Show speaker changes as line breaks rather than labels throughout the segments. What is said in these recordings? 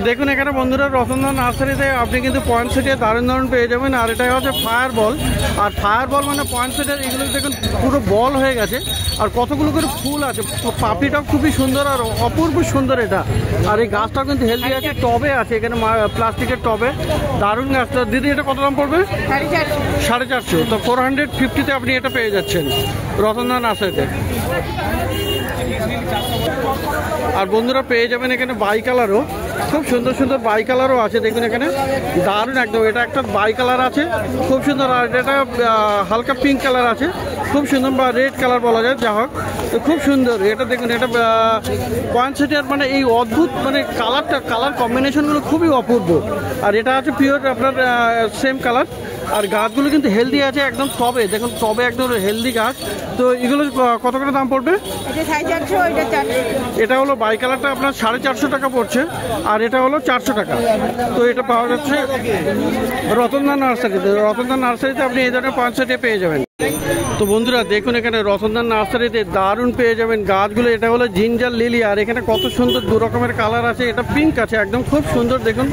দেখুন এখানে বন্ধুরা রতনদা নার্সারিতে আপনি কিন্তু পয়েন্টসেটের দারুণ দারুণ পেয়ে যাবেন। আর এটা হচ্ছে ফায়ার বল। আর ফায়ার বল মানে পয়েন্টসেটের এগুলো দেখুন পুরো বল হয়ে গেছে আর কতগুলো করে ফুল আছে। পাপড়িটাও খুবই সুন্দর আর অপূর্ব সুন্দর এটা। আর এই গাছটাও কিন্তু হেলদি আছে, টবে আছে এখানে প্লাস্টিকের টবে। দারুণ গাছটা। দিদি এটা কত দাম পড়বে? 450। তো 450-তে আপনি এটা পেয়ে যাচ্ছেন রতনদা নার্সারিতে। আর বন্ধুরা পেয়ে যাবেন এখানে বাই কালারও, খুব সুন্দর সুন্দর বাই কালারও আছে। দেখুন এখানে দারুণ একদম। এটা একটা বাই কালার আছে খুব সুন্দর। আর এটা হালকা পিঙ্ক কালার আছে খুব সুন্দর, বা রেড কালার বলা যায়, যা হোক তো খুব সুন্দর। এটা দেখুন এটা পয়েন্টসেটের মানে এই অদ্ভুত মানে কালার কম্বিনেশনগুলো খুবই অপূর্ব। আর এটা আছে পিওর আপনার সেম কালার। আর গাছগুলো কিন্তু হেলদি আছে একদম টবে। দেখুন টবে একদম হেলদি গাছ। তো এগুলো কত করে দাম পড়বে? এটা হলো বাই কালারটা আপনার 450 টাকা পড়ছে আর এটা হলো 400 টাকা। তো এটা পাওয়া যাচ্ছে রতনদা নার্সারিতে। রতনদা নার্সারিতে আপনি এই ধরনের পয়েন্টসেটে পেয়ে যাবেন। তো বন্ধুরা দেখুন এখানে রতনদা নার্সারিতে দারুণ পেয়ে যাবেন গাছগুলো। এটা হলো জিঞ্জার লিলি। আর এখানে কত সুন্দর দু রকমের কালার আছে। এটা পিঙ্ক আছে একদম খুব সুন্দর। দেখুন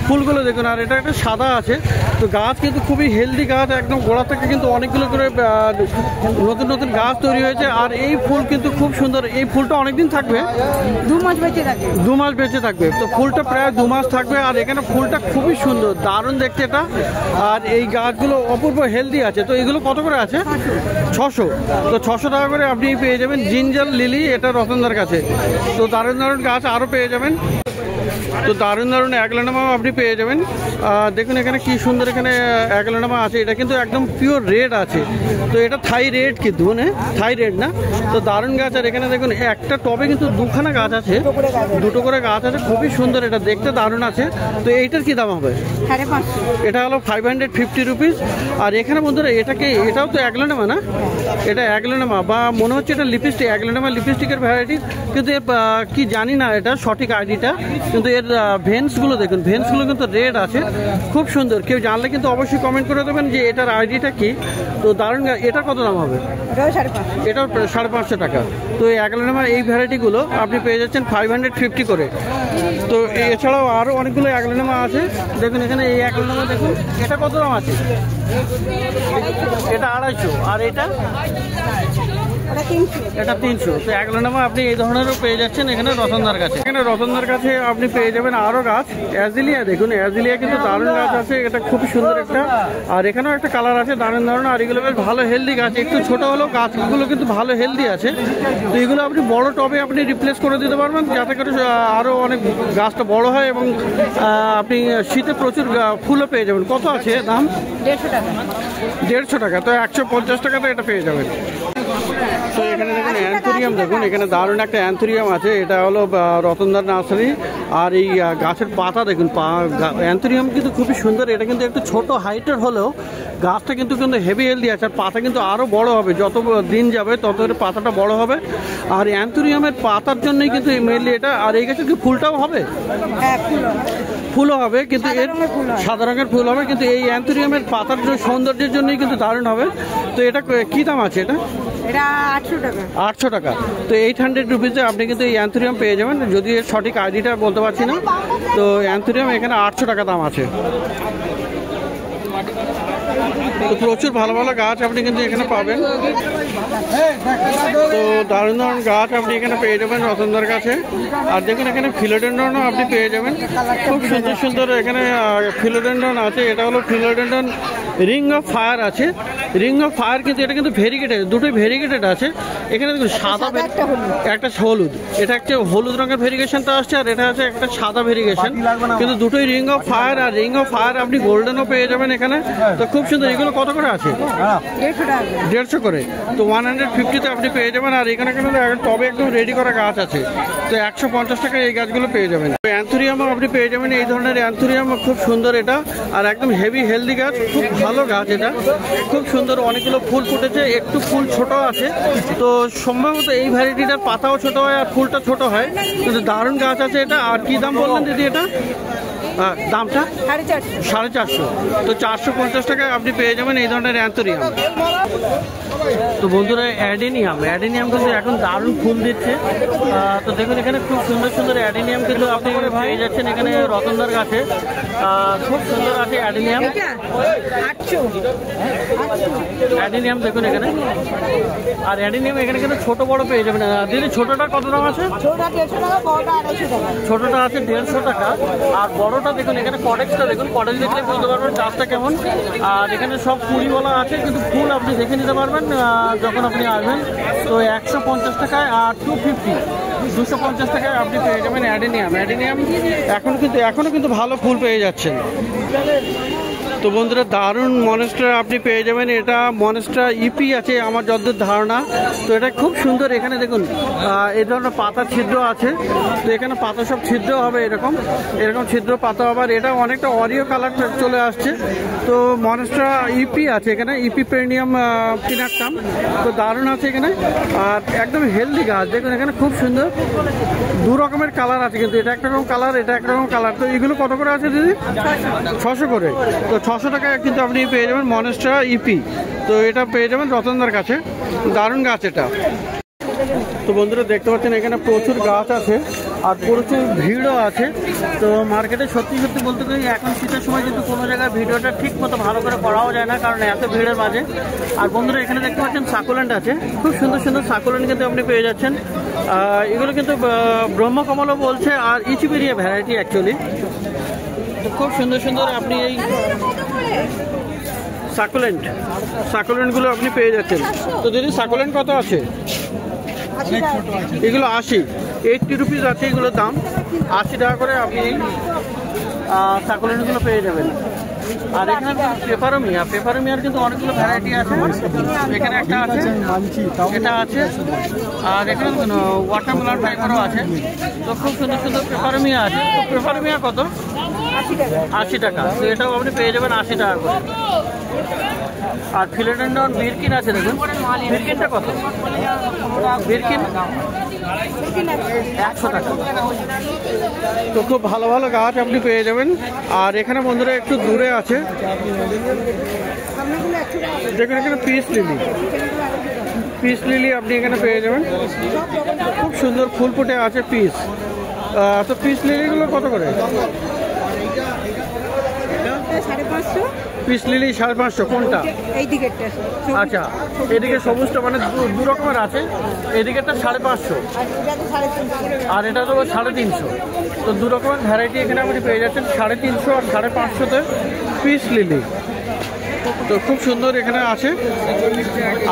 ফুলগুলো দেখুন। আর এটা একটা সাদা আছে। তো গাছ কিন্তু খুবই হেলদি গাছ একদম। গোড়া থেকে কিন্তু অনেকগুলো করে নতুন নতুন গাছ তৈরি হয়েছে। আর এই ফুল কিন্তু খুব সুন্দর। এই ফুলটা অনেকদিন থাকবে,
2 মাস বেঁচে থাকবে।
2 মাস বেঁচে থাকবে। তো ফুলটা প্রায় 2 মাস থাকবে। আর এখানে ফুলটা খুবই সুন্দর, দারুণ দেখতে এটা। আর এই গাছগুলো অপূর্ব হেলদি আছে। তো এগুলো কত করে আছে? 600। তো 600 টাকা করে আপনি পেয়ে যাবেন জিঞ্জার লিলি, এটা রতনদার কাছে। তো দারুণ দারুণ গাছ আরও পেয়ে যাবেন। তো দারুণ দারুণ অ্যাগলোনেমাও আপনি পেয়ে যাবেন। দেখুন এখানে কি সুন্দর এখানে অ্যাগলোনেমা আছে। এটা কিন্তু একদম পিওর রেড আছে। তো এটা থাই রেড কিন্তু মানে থাই রেড না। তো দারুণ গাছ। আর এখানে দেখুন একটা টবে কিন্তু দুখানা গাছ আছে, দুটো করে গাছ আছে খুবই সুন্দর। এটা দেখতে দারুণ আছে। তো এইটার কি দাম হবে?
550।
এটা হলো 550 রুপিস। আর এখানে বন্ধুরা এটাও তো অ্যাগলোনেমা না? এটা অ্যাগলোনেমা বা মনে হচ্ছে এটা লিপস্টিক, অ্যাগলোনেমা লিপস্টিকের ভ্যারাইটি। কিন্তু কি জানি না এটা সঠিক আইডিটা। কিন্তু এর ভেন্সগুলো দেখুন, ভেন্সগুলো কিন্তু রেড আছে খুব সুন্দর। কেউ জানলে কিন্তু অবশ্যই কমেন্ট করে দেবেন যে এটার আইডিটা কি। তো দারুণ। এটার কত দাম হবে? এটাও 550 টাকা। তো এই অ্যাগলোনেমার এই ভ্যারাইটিগুলো আপনি পেয়ে যাচ্ছেন 550 করে। তো এছাড়াও আরও অনেকগুলো অ্যাগলোনেমা আছে। দেখুন এখানে এই অ্যাগলোনেমা দেখুন। এটা কত দাম আছে? এটা 250। আর এটা 300। তো অ্যাগলোনেমা আপনি এই ধরনেরও পেয়ে যাচ্ছেন এখানে রতনদার কাছে। এখানে রতনদার কাছে আপনি পেয়ে যাবেন আরও গাছ। অ্যাজিলিয়া দেখুন, অ্যাজিলিয়া কিন্তু দারুণ গাছ আছে। এটা খুবই সুন্দর একটা। আর এখানেও একটা কালার আছে দারুণ দারুণ। আর এগুলো বেশ ভালো হেলদি গাছ। একটু ছোট হলেও গাছগুলো কিন্তু ভালো হেলদি আছে। তো এগুলো আপনি বড় টবে আপনি রিপ্লেস করে দিতে পারবেন যাতে করে আরও অনেক গাছটা বড় হয় এবং আপনি শীতে প্রচুর ফুলও পেয়ে যাবেন। কত আছে দাম?
150 টাকা।
150 টাকা। তো 150 টাকাতে এটা পেয়ে যাবেন। তো এখানে দেখুন অ্যান্থুরিয়াম। দেখুন এখানে দারুণ একটা অ্যান্থুরিয়াম আছে। এটা হলো রতনদার নার্সারি। আর এই গাছের পাতা দেখুন, অ্যান্থুরিয়াম কিন্তু খুবই সুন্দর। এটা কিন্তু একটু ছোট হাইটের হলেও গাছটা কিন্তু হেভি হেলদি আছে। আর পাতা কিন্তু আরও বড় হবে, যত দিন যাবে তত পাতাটা বড় হবে। আর অ্যান্থুরিয়ামের পাতার জন্যই কিন্তু মেনলি এটা। আর এই গাছের কি ফুলটাও হবে? ফুলও হবে, কিন্তু এর সাদা রঙের ফুল হবে। কিন্তু এই অ্যান্থুরিয়ামের পাতার সৌন্দর্যের জন্যই কিন্তু দারুণ হবে। তো এটা কি দাম আছে? এটা 800 টাকা। তো 800 রুপিসে আপনি কিন্তু এই অ্যান্থুরিয়াম পেয়ে যাবেন। যদি এর সঠিক আইডিটা বলতে পারছি না। তো অ্যান্থুরিয়াম এখানে 800 টাকা দাম আছে। তো প্রচুর ভালো ভালো গাছ আপনি কিন্তু এখানে পাবেন। তো দারুণ দারুণ গাছ আপনি এখানে পেয়ে যাবেন রতনদার কাছে। আর দেখুন এখানে ফিলোডেন্ড্রনও আপনি পেয়ে যাবেন। খুব সুন্দর সুন্দর এখানে ফিলোডেন্ড্রন আছে। এটা হলো ফিলোডেন্ড্রন রিং অফ ফায়ার আছে। রিং অফ ফায়ার কিন্তু এটা কিন্তু ভেরিগেটেড, দুটোই ভেরিগেটেড আছে। এখানে দেখুন সাদা একটা হলুদ, এটা একটা হলুদ রঙের ভেরিগেশনটা আসছে। আর এটা আছে একটা সাদা ভেরিগেশন, কিন্তু দুটোই রিং অফ ফায়ার। আর রিং অফ ফায়ার আপনি গোল্ডেনও পেয়ে যাবেন এখানে। তো খুব সুন্দর। এগুলো কত করে আছে? 150 করে। তো 150-তে আপনি পেয়ে যাবেন। আর এখানে কিন্তু টবে একদম রেডি করা গাছ আছে। তো 150 টাকায় এই গাছগুলো পেয়ে যাবেন। অ্যান্থুরিয়ামও আপনি পেয়ে যাবেন। এই ধরনের অ্যান্থুরিয়াম খুব সুন্দর এটা। আর একদম হেভি হেলদি গাছ, খুব ভালো গাছ এটা, খুব সুন্দর। অনেকগুলো ফুল ফুটেছে, একটু ফুল ছোট আছে। তো সম্ভবত এই ভ্যারাইটিটার পাতাও ছোট হয় আর ফুলটা ছোট হয়। কিন্তু দারুণ গাছ আছে এটা। আর কি দাম বললেন দিদি এটা? দামটা 450। তো 450 টাকায় আপনি পেয়ে যাবেন এই ধরনের অ্যান্থুরিয়াম। তো বন্ধুরা অ্যাডেনিয়াম কিন্তু এখন দারুণ ফুল দিচ্ছে। তো দেখুন এখানে খুব সুন্দর সুন্দর অ্যাডেনিয়াম কিন্তু আপনি পেয়ে যাচ্ছেন এখানে রতনদার কাছে। খুব সুন্দর আছে অ্যাডেনিয়াম দেখুন এখানে। আর অ্যাডেনিয়াম এখানে কিন্তু ছোট বড় পেয়ে যাবেন। দিদি ছোটটা কত দাম আছে? ছোটটা আছে 150 টাকা। আর বড়টা দেখুন এখানে কটেক্সটা দেখুন, কটেক্স দেখলে বুঝতে পারবেন গাছটা কেমন। আর এখানে সব কুড়িওয়ালা আছে কিন্তু ফুল আপনি দেখে নিতে পারবেন যখন আপনি আসবেন। তো 150 টাকায় আর 250 টাকায় আপনি পেয়ে যাবেন অ্যাডেনিয়াম। এখনো কিন্তু ভালো ফুল পেয়ে যাচ্ছেন। তো বন্ধুরা দারুণ মনস্টার আপনি পেয়ে যাবেন। এটা মনস্টার ইপি আছে আমার যতদূর ধারণা। তো এটা খুব সুন্দর। এখানে দেখুন এই ধরনের পাতা ছিদ্র আছে। তো এখানে পাতা সব ছিদ্র হবে, এরকম ছিদ্র পাতা। আবার এটা অনেকটা অরিও কালার চলে আসছে। তো মনস্টার ইপি আছে এখানে, ইপি প্রেমিয়াম কিনারটাম। তো দারুণ আছে এখানে। আর একদম হেলদি গাছ দেখুন এখানে খুব সুন্দর। 2 রকমের কালার আছে কিন্তু, এটা একরকম কালার, এটা একরকম কালার। তো এগুলো কত করে আছে দিদি? 600 করে। তো 600 টাকায় কিন্তু আপনি পেয়ে যাবেন মনস্টার ইপি। তো এটা পেয়ে যাবেন রতনদার কাছে। দারুণ গাছ এটা। তো বন্ধুরা দেখতে পাচ্ছেন এখানে প্রচুর গাছ আছে আর প্রচুর ভিড়ও আছে। তো মার্কেটে সত্যি বলতে গেলে এখন শীতের সময় কিন্তু কোনো জায়গায় ভিডিওটা ঠিক মতো ভালো করে করাও যায় না, কারণ এত ভিড়ের মাঝে। আর বন্ধুরা এখানে দেখতে পাচ্ছেন সাকুলেন্ট আছে, খুব সুন্দর সুন্দর সাকুলেন্ট কিন্তু আপনি পেয়ে যাচ্ছেন। এগুলো কিন্তু ব্রহ্মকমলও বলছে আর ইচিপিরিয়া ভ্যারাইটি অ্যাকচুয়ালি। তো খুব সুন্দর সুন্দর আপনি এই সাকুলেন্টগুলো আপনি পেয়ে যাচ্ছেন। তো দিদি সাকুলেন্ট কত আছে? এগুলো 80 রুপিস আছে এগুলোর দাম। 80 টাকা করে আপনি সাকুলেন্টগুলো পেয়ে যাবেন। আর এখানে পেপারোমিয়ার কিন্তু অনেকগুলো ভ্যারাইটি আছে। এখানে একটা আছে, এটা আছে। আর এখানে ওয়াটারমেলন টাইপেরও আছে। তো খুব সুন্দর সুন্দর পেপারোমিয়া আছে। তো পেপারোমিয়া কত? 80 টাকা। তো এটাও আপনি পেয়ে যাবেন 80 টাকা করে। আর ফিলোডেন্ড্রন বিরকিন আছে দেখুন। বিরকিনটা কত? বিরকিন 100 টাকা। তো খুব ভালো ভালো গাছ আপনি পেয়ে যাবেন। আর এখানে বন্ধুরা একটু দূরে আছে দেখুন, এখানে পিস লিলি আপনি এখানে পেয়ে যাবেন। খুব সুন্দর ফুল ফুটে আছে পিস। তো পিস লিলিগুলো কত করে? Peace lily 550। কোনটা? আচ্ছা, এদিকে সবুজটা মানে 2 রকমের আছে। এদিকেটা 550 আর এটা তো 350। তো 2 রকমের ভ্যারাইটি এখানে আপনি পেয়ে যাচ্ছেন 350 আর 550-তে পিস লিলি। তো খুব সুন্দর এখানে আছে।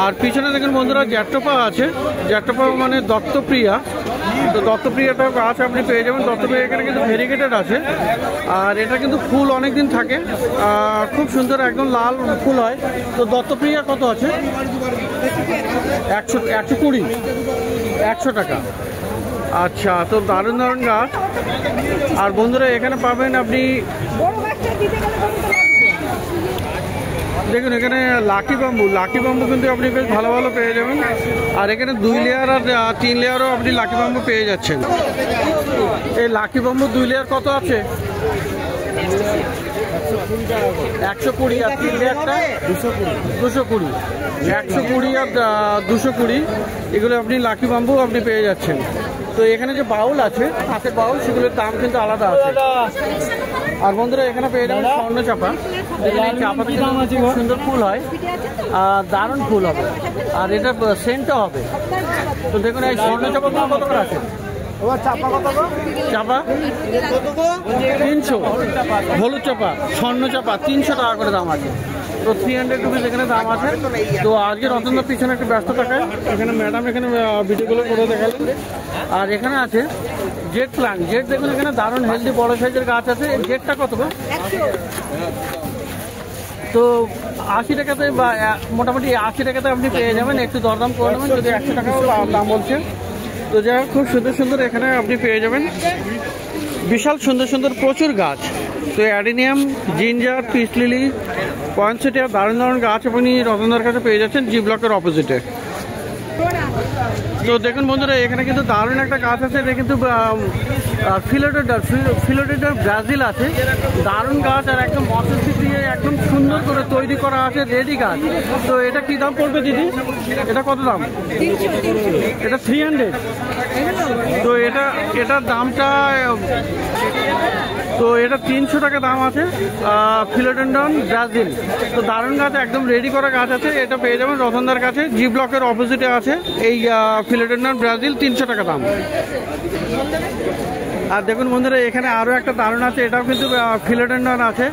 আর পিছনে দেখুন বন্ধুরা জ্যাকটোপা আছে। জ্যাকটোপা মানে দত্তপ্রিয়া। তো দত্তপ্রিয়াটা গাছ আপনি পেয়ে যাবেন। দত্তপ্রিয়া এখানে কিন্তু ভেরিগেটেড আছে। আর এটা কিন্তু ফুল অনেক দিন থাকে, খুব সুন্দর একদম লাল ফুল হয়। তো দত্তপ্রিয়া কত আছে? 100 টাকা। আচ্ছা, তো দারুণ গাছ। আর বন্ধুরা এখানে পাবেন আপনি দেখুন এখানে লাকি বাম্বু কিন্তু আপনি বেশ ভালো ভালো পেয়ে যাবেন। আর এখানে 2 লেয়ার আর 3 লেয়ারও আপনি লাকি বাম্বু পেয়ে যাচ্ছেন। এই লাকি বাম্বু 2 লেয়ার কত আছে? 120। আর 3 লেয়ারটা 220। 120 আর 220 এগুলো আপনি লাকি বাম্বু আপনি পেয়ে যাচ্ছেন। তো এখানে যে বাউল আছে, কাঁচের বাউল, সেগুলোর দাম কিন্তু আলাদা আছে। আর বন্ধুরা এখানে পেয়ে যাবেন স্বর্ণ চাপা। চাপাতে খুব সুন্দর ফুল হয়, দারুণ ফুল হবে। আর এটা সেন্টও হবে। তো দেখুন এই স্বর্ণ চাপাগুলো কত করে আছে? চাপা 300। হলুদ চাপা, স্বর্ণ চাপা 300 টাকা করে দাম আছে। তো 300 রুপিস এখানে দাম আছে। তো আজকে রতনদার পিছনে একটু ব্যস্ত থাকায় এখানে ম্যাডাম এখানে ভিডিওগুলো করে দেখালেন। আর এখানে আছে জেট প্লান্ট। জেট দেখুন এখানে দারুণ হেলদি বড় সাইজের গাছ আছে। জেটটা কত? তো 80 টাকাতে বা মোটামুটি 80 টাকাতে আপনি পেয়ে যাবেন। একটু দরদাম করে নেবেন যদি 100 টাকা দাম বলছে। তো যাই হোক খুব সুন্দর সুন্দর এখানে আপনি পেয়ে যাবেন বিশাল সুন্দর সুন্দর প্রচুর গাছ। তো adenium, ginger, peace lily, poinsettia দারুণ গাছ আপনি রতনদার কাছে পেয়ে যাচ্ছেন জি ব্লকের অপোজিটে। তো দেখুন বন্ধুরা, এখানে কিন্তু দারুণ একটা গাছ আছে। এটা কিন্তু ফিলোডেন্ড্রন ব্রাজিল আছে, দারুণ গাছ আর একদম মসৃণ দিয়ে একদম সুন্দর করে তৈরি করা আছে, রেডি গাছ। তো এটা কি দাম পড়বে দিদি? এটা কত দাম? এটা 300। তো এটার দামটা, তো এটা 300 টাকা দাম আছে। ফিলোডেন্ড্রন ব্রাজিল, তো দারুণ গাছ, একদম রেডি করা গাছ আছে। এটা পেয়ে যাবেন রতনদার কাছে, জি ব্লকের অপোজিটে আছে এই ফিলোডেন্ড্রন ব্রাজিল, 300 টাকা দাম। আর দেখুন বন্ধুরা, এখানে আরও একটা দারুণ আছে, এটাও কিন্তু ফিলোডেন্ড্রন আছে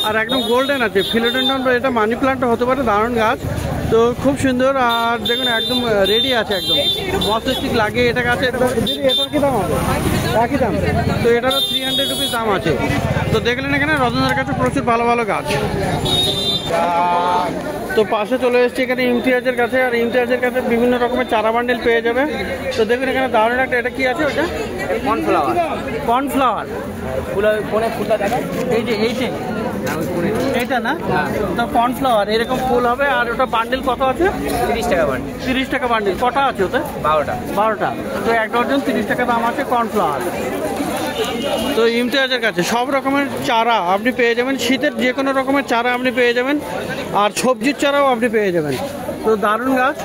আর একদম গোল্ডেন আছে। ফিলোডেন্ড্রন বা এটা মানি প্লান্টটা হতে পারে, দারুণ গাছ, তো খুব সুন্দর। আর দেখুন একদম রেডি আছে, একদম মস্তিষ্ক লাগিয়ে এটা গাছে। এটার কি দাম হবে? একই দাম। তো এটারও 300 রুপিস দাম আছে। তো দেখলেন এখানে রতনদার কাছে প্রচুর ভালো ভালো গাছ। তো পাশে চলে এসেছি এখানে ইমতিয়াজের কাছে, আর ইমতিয়াজের কাছে বিভিন্ন রকমের চারা বান্ডেল পেয়ে যাবে। তো দেখুন এখানে দারুণ একটা, এটা কি আছে? ওটা
কর্নফ্লাওয়ার।
কর্নফ্লাওয়ার
ফুলটা দেখা,
এই যে এইটা না? তো কর্নফ্লাওয়ার এরকম ফুল হবে। আর ওটা বান্ডেল কত আছে?
30 টাকা বান্ডেল।
30 টাকা বান্ডেল। কটা আছে ওতে? 12টা। তো 1 ডজন 30 টাকা দাম আছে কর্নফ্লাওয়ার। তো ইমতিয়াজের কাছে সব রকমের চারা আপনি পেয়ে যাবেন, শীতের যে কোনো রকমের চারা আপনি পেয়ে যাবেন, আর সবজির চারাও আপনি পেয়ে যাবেন। তো দারুণ গাছ,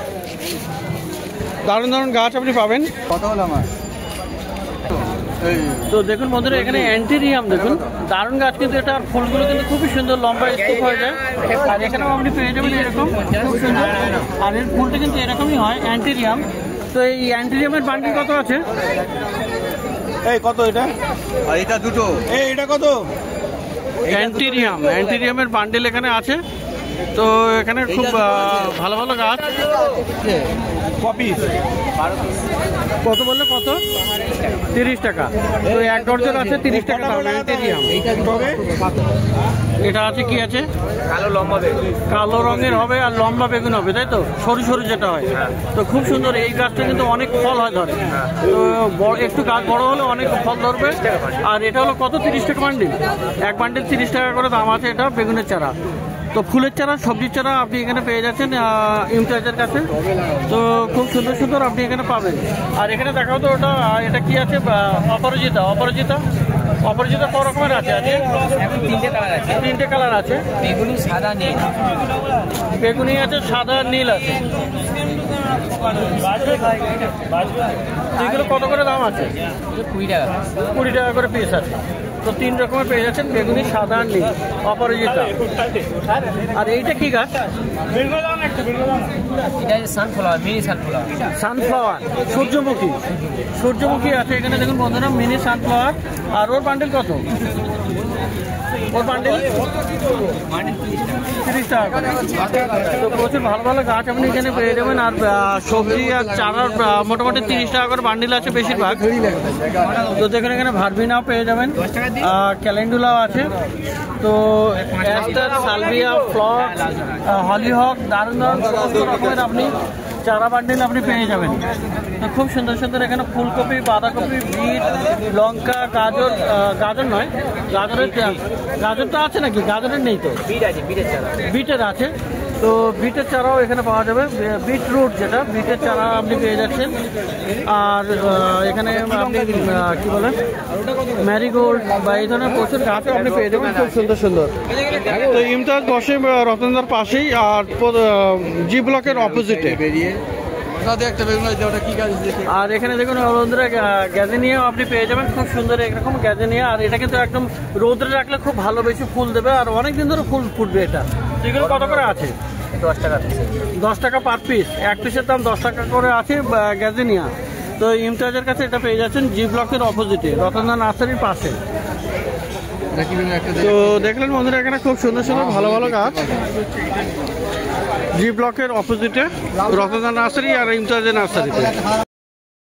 দারুণ দারুণ গাছ আপনি পাবেন।
কত হলো আমার?
তো দেখুন বন্ধুরা, এখানে অ্যান্টেরিয়াম দেখুন, দারুণ গাছ কিন্তু এটা, আর ফুলগুলো কিন্তু খুবই সুন্দর, লম্বা স্তূপ হয়ে যায়। আর এখানেও আপনি পেয়ে যাবেন এরকম খুব সুন্দর, আর এর ফুলটা কিন্তু এরকমই হয়, অ্যান্টেরিয়াম। তো এই অ্যান্টেরিয়ামের বান্ডিল কত আছে?
এই কত এটা? আর এটা দুটো। এটা কত?
অ্যান্টেরিয়ামের বান্ডিল এখানে আছে। তো এখানে খুব ভালো ভালো গাছ।
কপিস
কত বললে? কত? 30 টাকা। তো 1 ডজন আছে 30 টাকা দাম। অ্যান্টেরিয়াম এটা আছে, কি আছে?
কালো লম্বা বেগুন।
কালো রঙের হবে আর লম্বা বেগুন হবে, তাই তো? সরু সরু যেটা হয়। তো খুব সুন্দর, এই গাছটা কিন্তু অনেক ফল হয় ধরে। তো একটু গাছ বড় হলে অনেক ফল ধরবে। আর এটা হলো কত? 30 টাকা বান্ডিল। 1 বান্ডিল 30 টাকা করে দাম আছে। এটা বেগুনের চারা। তো ফুলের চারা, সবজির চারা আপনি এখানে পেয়ে যাচ্ছেন ইমতিয়াজের কাছে। তো খুব সুন্দর সুন্দর আপনি এখানে পাবেন। আর এখানে দেখাও তো ওটা, এটা কি আছে? অপরাজিতা। অপরাজিতা কত রকমের আছে?
এখন 3টে কালার আছে।
3টে কালার আছে,
বেগুনি, সাদা, নীল।
বেগুনি আছে, সাদা, নীল আছে। এগুলো কত করে দাম আছে?
20 টাকা।
20 টাকা করে পিস আছে। তো 3 রকমের পেয়ে যাচ্ছেন, বেগুনি, সাদা, নীল, অপরাজিতা। আর এইটা কি গাছ?
এটা সানফ্লাওয়ার, মিনি সানফ্লাওয়ার।
সানফ্লাওয়ার, সূর্যমুখী আছে এখানে দেখুন বন্ধুরা, মিনি সানফ্লাওয়ার। আর ওর বান্ডেল কত? ওর বান্ডেল 30 টাকা করে। তো প্রচুর ভালো ভালো গাছ আপনি এখানে পেয়ে যাবেন। আর সবজি আর চারার মোটামুটি 30 টাকা করে বান্ডিল আছে বেশিরভাগ। তো দেখুন এখানে ভার্বিনাও পেয়ে যাবেন, ক্যালেন্ডুলাও আছে। তো অ্যাস্টার, সালভিয়া, ফ্লক্স, হলিহক, দারুণ দারুণ সমস্ত রকমের আপনি চারা বান্ডিল আপনি পেয়ে যাবেন। তো খুব সুন্দর সুন্দর এখানে ফুলকপি, বাঁধাকপি, বিট, লঙ্কা, গাজর নয়, গাজর তো আছে নাকি? গাজরের নেই তো, বিটের আছে। তো বিটের চারাও এখানে পাওয়া যাবে, বিটরুট যেটা, বিটের চারা আপনি পেয়ে যাচ্ছেন। আর এখানে আপনি কি বলেন, ম্যারিগোল্ড বা এই ধরনের প্রচুর গাছও আপনি পেয়ে যাবেন, খুব সুন্দর সুন্দর। তো ইমতিয়াজ বসে রতনদার পাশেই, আর জি ব্লকের অপোজিটে। আর এখানে দেখুন বন্ধুরা, গ্যাজেনিয়াও আপনি পেয়ে যাবেন, খুব সুন্দর এরকম গ্যাজেনিয়া। আর এটা কিন্তু একদম রোদে রাখলে খুব ভালো বেশি ফুল দেবে, আর অনেকদিন ধরে ফুল ফুটবে এটা। এগুলো কত করে আছে?
10 টাকা।
10 টাকা পার পিস। 1 পিসের দাম 10 টাকা করে আছে গ্যাজেনিয়া। তো ইমতিয়াজের কাছে এটা পেয়ে যাচ্ছেন জি ব্লকের অপোজিটে, রতনদা নার্সারির পাশে। তো দেখলেন বন্ধুরা, এখানে খুব সুন্দর সুন্দর ভালো ভালো গাছ, জি ব্লকের অপোজিটে রতনদা নার্সারি আর ইমতিয়াজের নার্সারিতে।